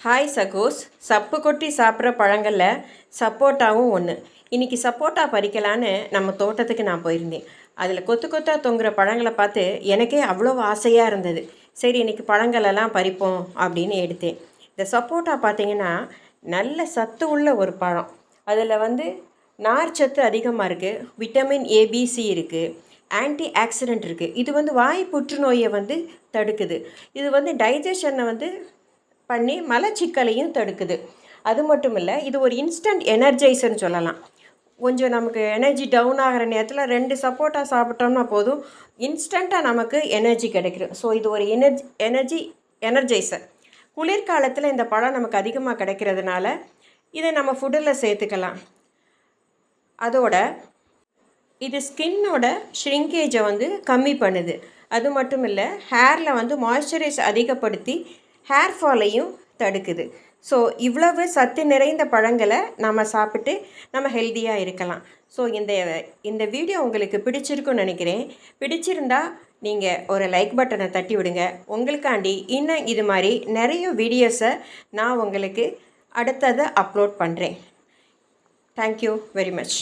Hi சகோஸ். சப்பு கொட்டி சாப்பிட்ற பழங்களில் சப்போட்டாவும் ஒன்று. இன்றைக்கி சப்போட்டா பறிக்கலான்னு நம்ம தோட்டத்துக்கு நான் போயிருந்தேன். அதில் கொத்து கொத்தாக தொங்குற பழங்களை பார்த்து எனக்கே அவ்வளோ ஆசையாக இருந்தது. சரி, இன்றைக்கி பழங்களெல்லாம் பறிப்போம் அப்படின்னு எடுத்தேன். இந்த சப்போட்டா பார்த்திங்கன்னா நல்ல சத்து உள்ள ஒரு பழம். அதில் நார் சத்து அதிகமாக இருக்குது, விட்டமின் ஏபிசி இருக்குது, ஆன்டி ஆக்சிடென்ட் இருக்குது. இது வாய் புற்றுநோயை தடுக்குது. இது டைஜஷனை பண்ணி மலச்சிக்கலையும் தடுக்குது. அது மட்டும் இல்லை, இது ஒரு இன்ஸ்டன்ட் எனர்ஜைசர்னு சொல்லலாம். கொஞ்சம் நமக்கு எனர்ஜி டவுன் ஆகிற நேரத்தில் 2 சப்போட்டா சாப்பிட்டோம்னா போதும், இன்ஸ்டண்ட்டாக நமக்கு எனர்ஜி கிடைக்கும். ஸோ இது ஒரு எனர்ஜைசர். குளிர்காலத்தில் இந்த பழம் நமக்கு அதிகமாக கிடைக்கிறதுனால இதை நம்ம ஃபுட்டில் சேர்த்துக்கலாம். அதோட இது ஸ்கின்னோட ஷ்ரிங்கேஜை கம்மி பண்ணுது. அது மட்டும் இல்லை, ஹேரில் மாய்ஸ்சரைஸ் அதிகப்படுத்தி ஹேர் ஃபாலையும் தடுக்குது. ஸோ இவ்வளவு சத்து நிறைந்த பழங்களை நம்ம சாப்பிட்டு நம்ம ஹெல்த்தியாக இருக்கலாம். ஸோ இந்த வீடியோ உங்களுக்கு பிடிச்சிருக்குன்னு நினைக்கிறேன். பிடிச்சிருந்தா நீங்கள் ஒரு லைக் பட்டனை தட்டி விடுங்க. உங்களுக்காண்டி இன்னும் இது மாதிரி நிறைய வீடியோஸை நான் உங்களுக்கு அடுத்ததை அப்லோட் பண்ணுறேன். Thank you very much.